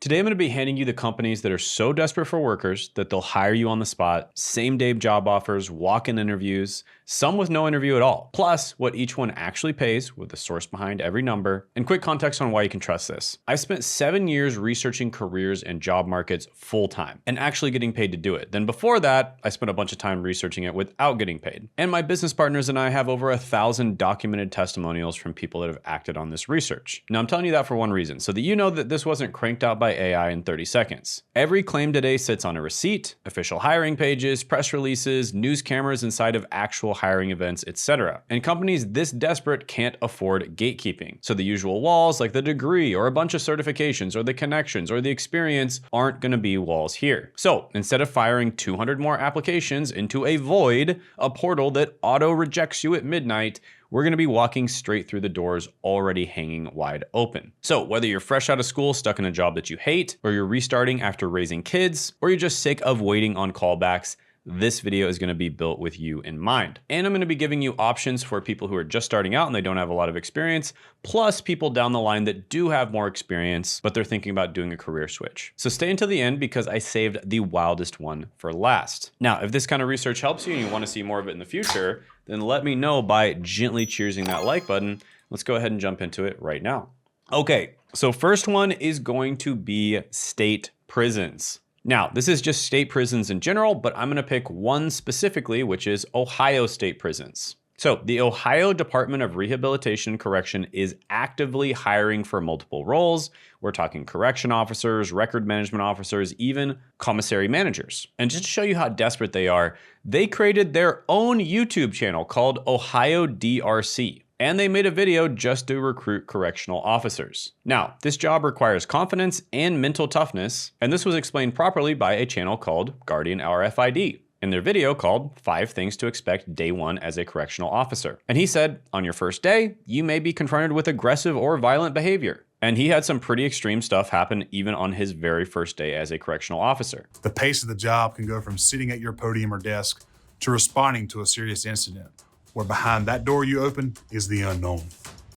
Today I'm going to be handing you the companies that are so desperate for workers that they'll hire you on the spot, same-day job offers, walk-in interviews, some with no interview at all, plus what each one actually pays with the source behind every number, and quick context on why you can trust this. I spent 7 years researching careers and job markets full-time and actually getting paid to do it. Then before that, I spent a bunch of time researching it without getting paid. And my business partners and I have over 1,000 documented testimonials from people that have acted on this research. Now I'm telling you that for one reason, so that you know that this wasn't cranked out by AI in 30 seconds. Every claim today sits on a receipt, official hiring pages, press releases, news cameras inside of actual hiring events, etc. And companies this desperate can't afford gatekeeping. So the usual walls like the degree or a bunch of certifications or the connections or the experience aren't going to be walls here. So instead of firing 200 more applications into a void, a portal that auto rejects you at midnight, we're going to be walking straight through the doors already hanging wide open. So whether you're fresh out of school, stuck in a job that you hate, or you're restarting after raising kids, or you're just sick of waiting on callbacks, this video is going to be built with you in mind. And I'm going to be giving you options for people who are just starting out and they don't have a lot of experience, plus people down the line that do have more experience, but they're thinking about doing a career switch. So stay until the end because I saved the wildest one for last. Now, if this kind of research helps you and you want to see more of it in the future, then let me know by gently cheersing that like button. Let's go ahead and jump into it right now. Okay, so first one is going to be state prisons. Now, this is just state prisons in general, but I'm going to pick one specifically, which is Ohio state prisons. So the Ohio Department of Rehabilitation and Correction is actively hiring for multiple roles. We're talking correction officers, record management officers, even commissary managers. And just to show you how desperate they are, they created their own YouTube channel called Ohio DRC. And they made a video just to recruit correctional officers. Now, this job requires confidence and mental toughness, and this was explained properly by a channel called Guardian RFID in their video called 5 Things to Expect Day 1 as a Correctional Officer. And he said, on your first day, you may be confronted with aggressive or violent behavior. And he had some pretty extreme stuff happen even on his very first day as a correctional officer. The pace of the job can go from sitting at your podium or desk to responding to a serious incident, where behind that door you open is the unknown.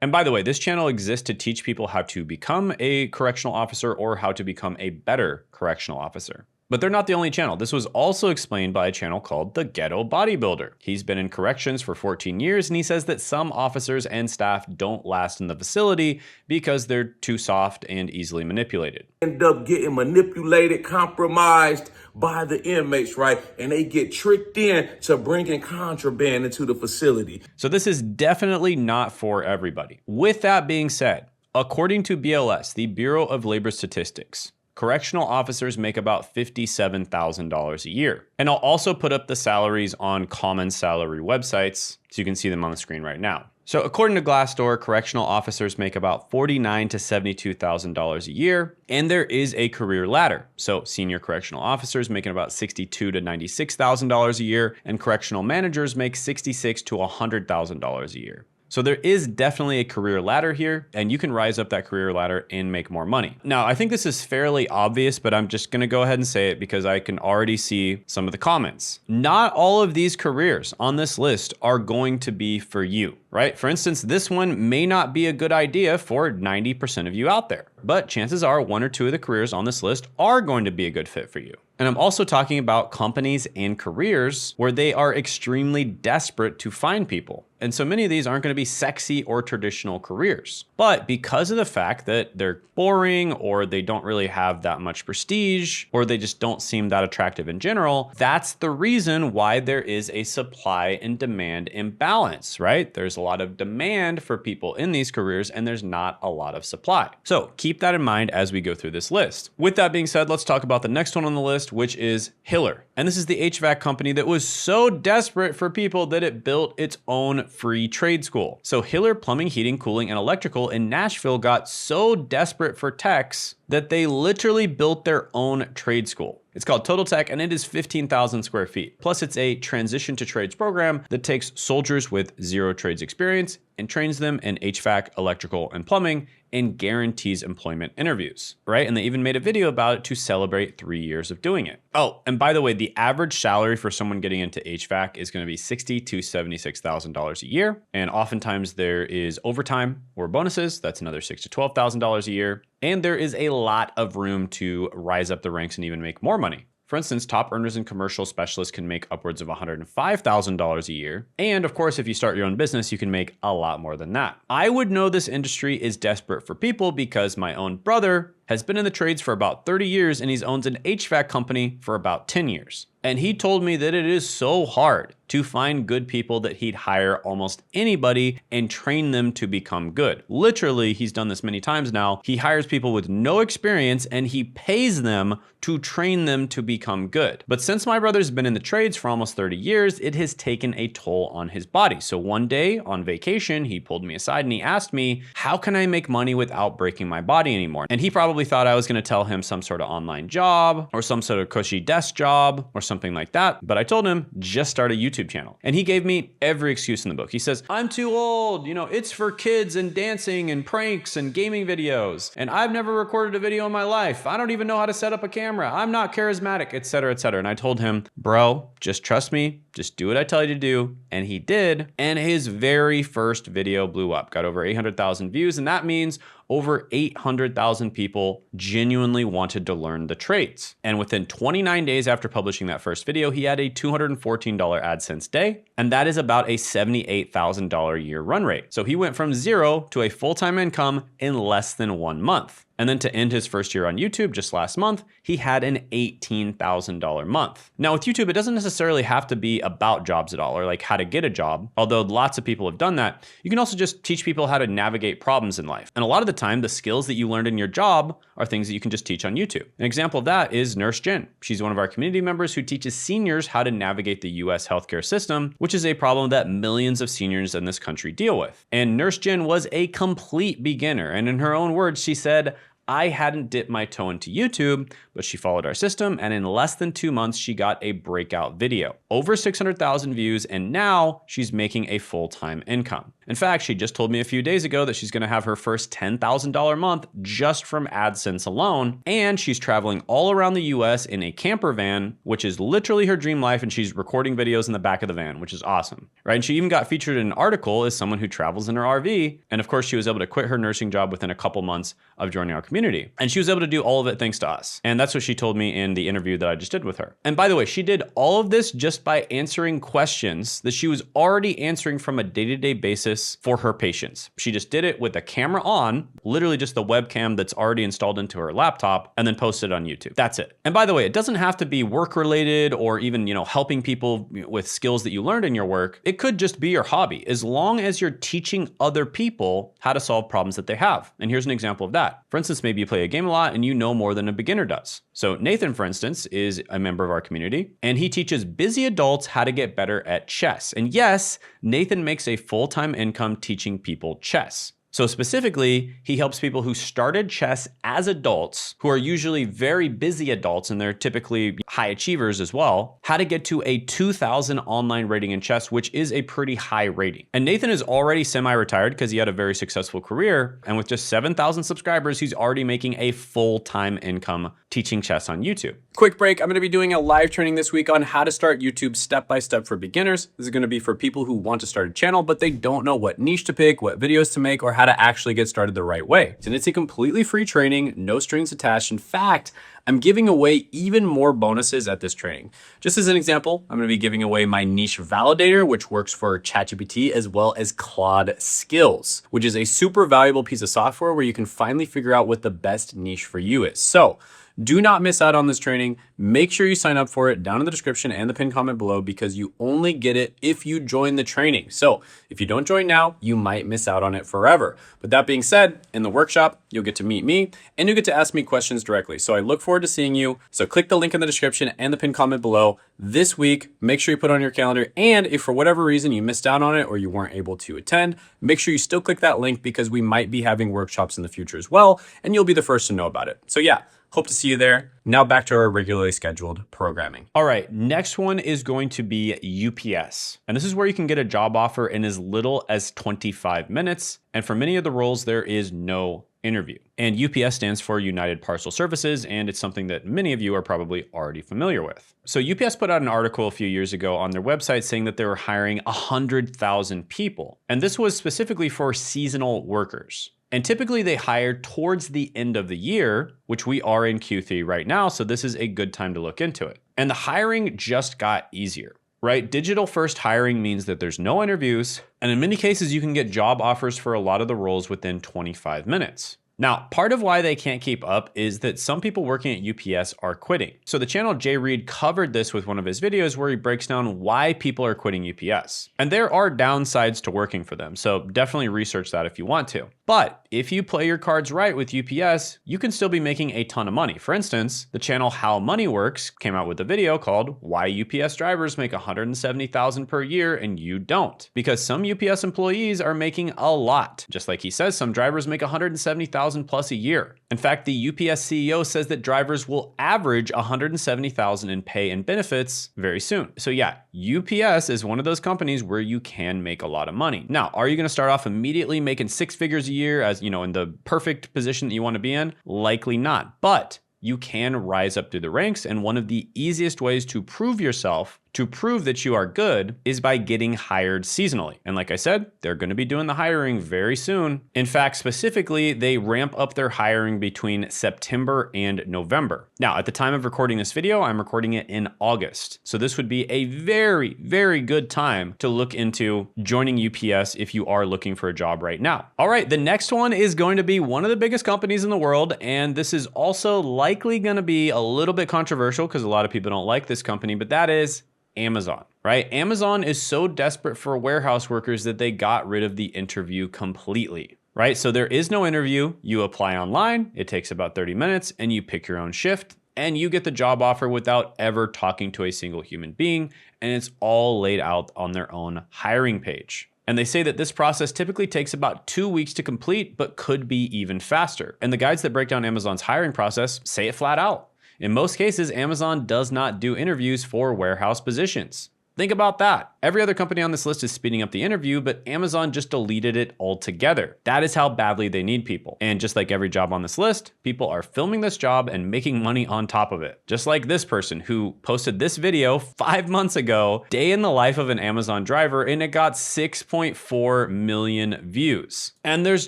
And by the way, this channel exists to teach people how to become a correctional officer or how to become a better correctional officer. But they're not the only channel. This was also explained by a channel called The Ghetto Bodybuilder. He's been in corrections for 14 years, and he says that some officers and staff don't last in the facility because they're too soft and easily manipulated. End up getting manipulated, compromised by the inmates, right? And they get tricked in to bringing contraband into the facility. So this is definitely not for everybody. With that being said, according to BLS, the Bureau of Labor Statistics, correctional officers make about $57,000 a year. And I'll also put up the salaries on common salary websites so you can see them on the screen right now. So according to Glassdoor, correctional officers make about $49,000 to $72,000 a year, and there is a career ladder. So senior correctional officers making about $62,000 to $96,000 a year, and correctional managers make $66,000 to $100,000 a year. So there is definitely a career ladder here, and you can rise up that career ladder and make more money. Now, I think this is fairly obvious, but I'm just gonna go ahead and say it because I can already see some of the comments. Not all of these careers on this list are going to be for you, right? For instance, this one may not be a good idea for 90% of you out there, but chances are 1 or 2 of the careers on this list are going to be a good fit for you. And I'm also talking about companies and careers where they are extremely desperate to find people. And so many of these aren't going to be sexy or traditional careers. But because of the fact that they're boring or they don't really have that much prestige or they just don't seem that attractive in general, that's the reason why there is a supply and demand imbalance, right? There's a lot of demand for people in these careers and there's not a lot of supply. So keep that in mind as we go through this list. With that being said, let's talk about the next one on the list, which is Hiller. And this is the HVAC company that was so desperate for people that it built its own free trade school. So Hiller Plumbing, Heating, Cooling, and Electrical in Nashville got so desperate for techs that they literally built their own trade school. It's called Total Tech, and it is 15,000 square feet. Plus, it's a transition to trades program that takes soldiers with 0 trades experience and trains them in HVAC, electrical, and plumbing, and guarantees employment interviews, right? And they even made a video about it to celebrate 3 years of doing it. Oh, and by the way, the average salary for someone getting into HVAC is going to be $60,000 to $76,000 a year. And oftentimes there is overtime or bonuses. That's another $6,000 to $12,000 a year. And there is a lot of room to rise up the ranks and even make more money. For instance, top earners and commercial specialists can make upwards of $105,000 a year. And of course, if you start your own business, you can make a lot more than that. I would know this industry is desperate for people because my own brother has been in the trades for about 30 years and he's owns an HVAC company for about 10 years. And he told me that it is so hard to find good people that he'd hire almost anybody and train them to become good. Literally, he's done this many times now. He hires people with no experience and he pays them to train them to become good. But since my brother's been in the trades for almost 30 years, it has taken a toll on his body. So one day on vacation, he pulled me aside and he asked me, how can I make money without breaking my body anymore? And he probably thought I was gonna tell him some sort of online job or some sort of cushy desk job or something like that. But I told him, just start a YouTube channel. And he gave me every excuse in the book. He says, I'm too old, it's for kids and dancing and pranks and gaming videos. And I've never recorded a video in my life. I don't even know how to set up a camera. I'm not charismatic, etc., etc. And I told him, bro, just trust me. Just do what I tell you to do. And he did. And his very first video blew up, got over 800,000 views. And that means over 800,000 people genuinely wanted to learn the trades. And within 29 days after publishing that first video, he had a $214 AdSense day. And that is about a $78,000 a year run rate. So he went from zero to a full-time income in less than 1 month. And then to end his first year on YouTube just last month, he had an $18,000 month. Now with YouTube, it doesn't necessarily have to be about jobs at all or like how to get a job, although lots of people have done that. You can also just teach people how to navigate problems in life. And a lot of the time, the skills that you learned in your job are things that you can just teach on YouTube. An example of that is Nurse Jen. She's one of our community members who teaches seniors how to navigate the US healthcare system, which is a problem that millions of seniors in this country deal with. And Nurse Jen was a complete beginner. And in her own words, she said, I hadn't dipped my toe into YouTube, but she followed our system, and in less than 2 months, she got a breakout video. Over 600,000 views, and now she's making a full-time income. In fact, she just told me a few days ago that she's gonna have her first $10,000 month just from AdSense alone, and she's traveling all around the US in a camper van, which is literally her dream life, and she's recording videos in the back of the van, which is awesome, right? And she even got featured in an article as someone who travels in her RV, and of course, she was able to quit her nursing job within a couple months of joining our community. And she was able to do all of it thanks to us. And that's what she told me in the interview that I just did with her. And by the way, she did all of this just by answering questions that she was already answering from a day-to-day basis for her patients. She just did it with the camera on, literally just the webcam that's already installed into her laptop, and then posted it on YouTube. That's it. And by the way, it doesn't have to be work-related or even, helping people with skills that you learned in your work. It could just be your hobby, as long as you're teaching other people how to solve problems that they have. And here's an example of that. For instance, maybe you play a game a lot and you know more than a beginner does. So Nathan, for instance, is a member of our community, and he teaches busy adults how to get better at chess. And yes, Nathan makes a full-time income teaching people chess. So specifically, he helps people who started chess as adults, who are usually very busy adults, and they're typically high achievers as well, how to get to a 2,000 online rating in chess, which is a pretty high rating. And Nathan is already semi-retired because he had a very successful career. And with just 7,000 subscribers, he's already making a full-time income teaching chess on YouTube. Quick break. I'm going to be doing a live training this week on how to start YouTube step-by-step for beginners. This is going to be for people who want to start a channel, but they don't know what niche to pick, what videos to make, or how to actually get started the right way. And it's a completely free training, no strings attached. In fact, I'm giving away even more bonuses at this training. Just as an example, I'm going to be giving away my niche validator, which works for ChatGPT, as well as Claude Skills, which is a super valuable piece of software where you can finally figure out what the best niche for you is. So do not miss out on this training. Make sure you sign up for it down in the description and the pinned comment below, because you only get it if you join the training. So if you don't join now, you might miss out on it forever. But that being said, in the workshop, you'll get to meet me and you'll get to ask me questions directly. So I look forward to seeing you. So click the link in the description and the pinned comment below this week. Make sure you put it on your calendar. And if for whatever reason you missed out on it or you weren't able to attend, make sure you still click that link, because we might be having workshops in the future as well, and you'll be the first to know about it. So yeah, Hope to see you there. Now back to our regularly scheduled programming. All right, next one is going to be UPS. And this is where you can get a job offer in as little as 25 minutes. And for many of the roles, there is no interview. And UPS stands for United Parcel Services, and it's something that many of you are probably already familiar with. So UPS put out an article a few years ago on their website saying that they were hiring 100,000 people. And this was specifically for seasonal workers. And typically they hire towards the end of the year, which we are in Q3 right now, so this is a good time to look into it. And the hiring just got easier, right? Digital first hiring means that there's no interviews, and in many cases you can get job offers for a lot of the roles within 25 minutes. Now, part of why they can't keep up is that some people working at UPS are quitting. So the channel Jay Reed covered this with one of his videos where he breaks down why people are quitting UPS. And there are downsides to working for them, so definitely research that if you want to. But if you play your cards right with UPS, you can still be making a ton of money. For instance, the channel How Money Works came out with a video called Why UPS Drivers Make $170,000 per year and You Don't. Because some UPS employees are making a lot. Just like he says, some drivers make $170,000 plus a year. In fact, the UPS CEO says that drivers will average $170,000 in pay and benefits very soon. So yeah, UPS is one of those companies where you can make a lot of money. Now, are you going to start off immediately making 6 figures a year as, in the perfect position that you want to be in? Likely not, but you can rise up through the ranks. And one of the easiest ways to prove yourself, to prove that you are good, is by getting hired seasonally. And like I said, they're going to be doing the hiring very soon. In fact, specifically, they ramp up their hiring between September and November. Now, at the time of recording this video, I'm recording it in August. So this would be a very, very good time to look into joining UPS if you are looking for a job right now. All right, the next one is going to be one of the biggest companies in the world. And this is also likely going to be a little bit controversial because a lot of people don't like this company, but that is Amazon, right? Amazon is so desperate for warehouse workers that they got rid of the interview completely, right? So there is no interview. You apply online, it takes about 30 minutes, and you pick your own shift, and you get the job offer without ever talking to a single human being, and it's all laid out on their own hiring page. And they say that this process typically takes about 2 weeks to complete, but could be even faster. And the guides that break down Amazon's hiring process say it flat out. In most cases, Amazon does not do interviews for warehouse positions. Think about that. Every other company on this list is speeding up the interview, but Amazon just deleted it altogether. That is how badly they need people. And just like every job on this list, people are filming this job and making money on top of it. Just like this person who posted this video 5 months ago, day in the life of an Amazon driver, and it got 6.4 million views. And there's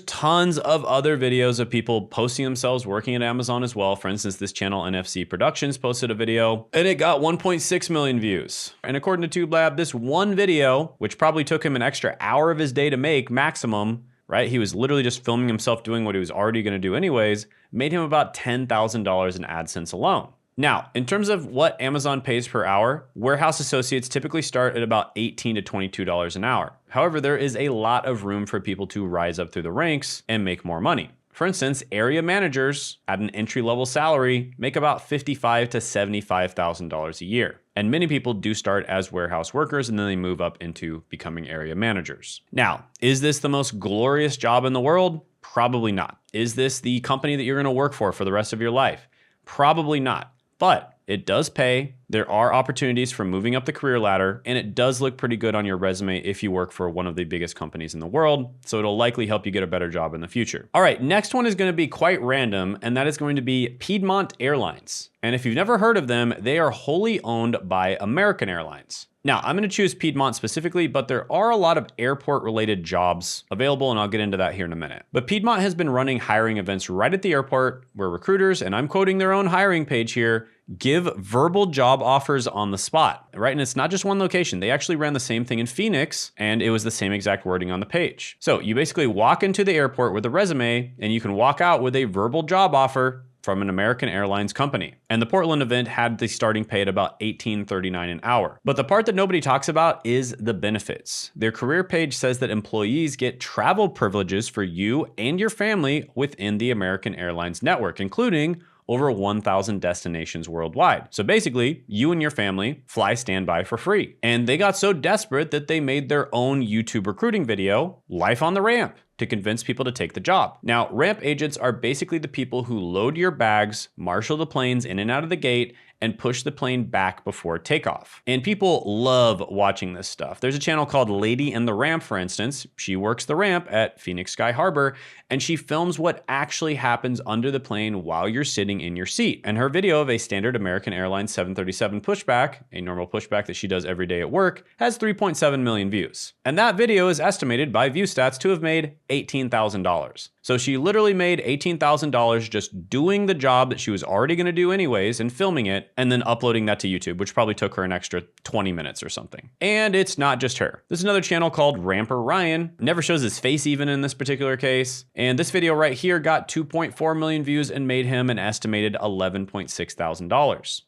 tons of other videos of people posting themselves working at Amazon as well. For instance, this channel NFC Productions posted a video and it got 1.6 million views. And according to TubeLab, this one video, which probably took him an extra hour of his day to make maximum, right? He was literally just filming himself doing what he was already going to do anyways, made him about $10,000 in AdSense alone. Now, in terms of what Amazon pays per hour, warehouse associates typically start at about $18 to $22 an hour. However, there is a lot of room for people to rise up through the ranks and make more money. For instance, area managers at an entry-level salary make about $55,000 to $75,000 a year. And many people do start as warehouse workers and then they move up into becoming area managers. Now, is this the most glorious job in the world? Probably not. Is this the company that you're going to work for the rest of your life? Probably not. But it does pay. There are opportunities for moving up the career ladder, and it does look pretty good on your resume if you work for one of the biggest companies in the world. So it'll likely help you get a better job in the future. All right, next one is going to be quite random, and that is going to be Piedmont Airlines. And if you've never heard of them, they are wholly owned by American Airlines. Now, I'm going to choose Piedmont specifically, but there are a lot of airport-related jobs available, and I'll get into that here in a minute. But Piedmont has been running hiring events right at the airport where recruiters, and I'm quoting their own hiring page here, give verbal job offers on the spot, right? And it's not just one location. They actually ran the same thing in Phoenix, and it was the same exact wording on the page. So you basically walk into the airport with a resume, and you can walk out with a verbal job offer from an American Airlines company. And the Portland event had the starting pay at about $18.39 an hour. But the part that nobody talks about is the benefits. Their career page says that employees get travel privileges for you and your family within the American Airlines network, including over 1,000 destinations worldwide. So basically, you and your family fly standby for free. And they got so desperate that they made their own YouTube recruiting video, Life on the Ramp. to convince people to take the job. Now, ramp agents are basically the people who load your bags, marshal the planes in and out of the gate, and push the plane back before takeoff. And people love watching this stuff. There's a channel called Lady in the Ramp, for instance. She works the ramp at Phoenix Sky Harbor, and she films what actually happens under the plane while you're sitting in your seat. And her video of a standard American Airlines 737 pushback, a normal pushback that she does every day at work, has 3.7 million views. And that video is estimated by ViewStats to have made $18,000. So she literally made $18,000 just doing the job that she was already going to do anyways and filming it and then uploading that to YouTube, which probably took her an extra 20 minutes or something. And it's not just her. There's another channel called Ramper Ryan. Never shows his face even in this particular case. And this video right here got 2.4 million views and made him an estimated $11.6 thousand.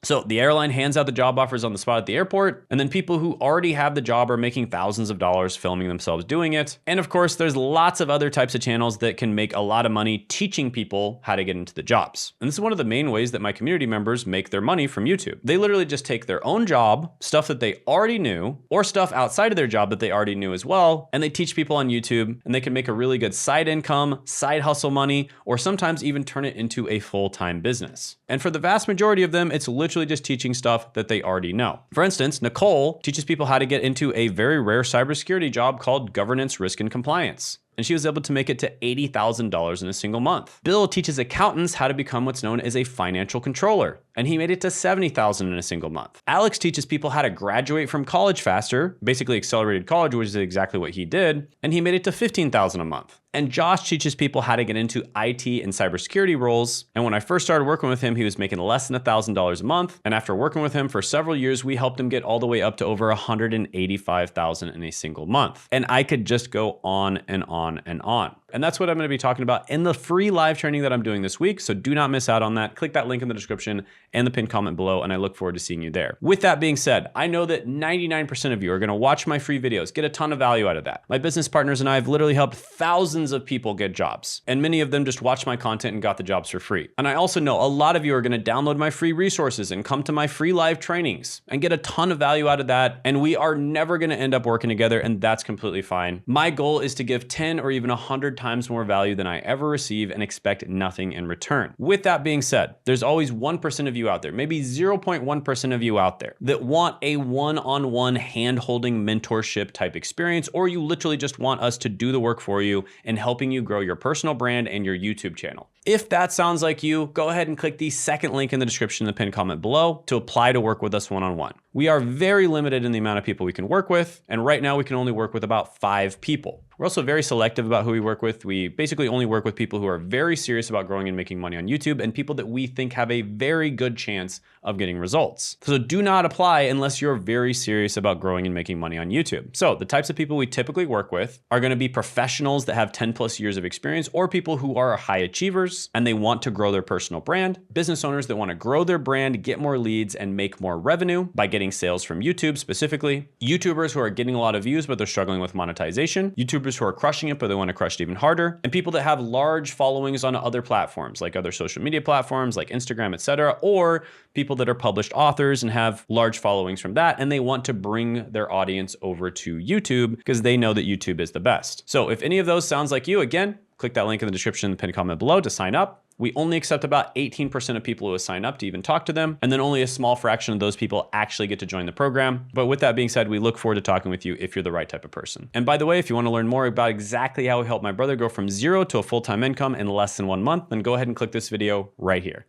So the airline hands out the job offers on the spot at the airport, and then people who already have the job are making thousands of dollars filming themselves doing it. And of course, there's lots of other types of channels that can make a lot of money teaching people how to get into the jobs. And this is one of the main ways that my community members make their money from YouTube. They literally just take their own job, stuff that they already knew, or stuff outside of their job that they already knew as well, and they teach people on YouTube, and they can make a really good side income, side hustle money, or sometimes even turn it into a full-time business. And for the vast majority of them, it's literally just teaching stuff that they already know. For instance, Nicole teaches people how to get into a very rare cybersecurity job called governance, risk, and compliance. And she was able to make it to $80,000 in a single month. Bill teaches accountants how to become what's known as a financial controller, and he made it to $70,000 in a single month. Alex teaches people how to graduate from college faster, basically accelerated college, which is exactly what he did, and he made it to $15,000 a month. And Josh teaches people how to get into IT and cybersecurity roles. And when I first started working with him, he was making less than $1,000 a month. And after working with him for several years, we helped him get all the way up to over $185,000 in a single month. And I could just go on and on and on. And that's what I'm going to be talking about in the free live training that I'm doing this week. So do not miss out on that. Click that link in the description and the pinned comment below, and I look forward to seeing you there. With that being said, I know that 99% of you are going to watch my free videos, get a ton of value out of that. My business partners and I have literally helped thousands of people get jobs, and many of them just watched my content and got the jobs for free. And I also know a lot of you are going to download my free resources and come to my free live trainings and get a ton of value out of that. And we are never going to end up working together, and that's completely fine. My goal is to give 10 or even 100 times more value than I ever receive and expect nothing in return. With that being said, there's always 1% of you out there, maybe 0.1% of you out there that want a one-on-one hand-holding mentorship type experience, or you literally just want us to do the work for you and helping you grow your personal brand and your YouTube channel. If that sounds like you, go ahead and click the second link in the description in the pinned comment below to apply to work with us one-on-one. We are very limited in the amount of people we can work with, and right now we can only work with about 5 people. We're also very selective about who we work with. We basically only work with people who are very serious about growing and making money on YouTube, and people that we think have a very good chance of getting results. So do not apply unless you're very serious about growing and making money on YouTube. So the types of people we typically work with are going to be professionals that have 10 plus years of experience, or people who are high achievers and they want to grow their personal brand, business owners that want to grow their brand, get more leads, and make more revenue by getting sales from YouTube specifically, YouTubers who are getting a lot of views but they're struggling with monetization, YouTubers who are crushing it but they want to crush it even harder, and people that have large followings on other platforms like other social media platforms like Instagram, etc., or people that are published authors and have large followings from that, and they want to bring their audience over to YouTube because they know that YouTube is the best. So if any of those sounds like you, again, click that link in the description and pinned comment below to sign up. We only accept about 18% of people who sign up to even talk to them, and then only a small fraction of those people actually get to join the program. But with that being said, we look forward to talking with you if you're the right type of person. And by the way, if you want to learn more about exactly how we help my brother go from 0 to a full-time income in less than 1 month, then go ahead and click this video right here.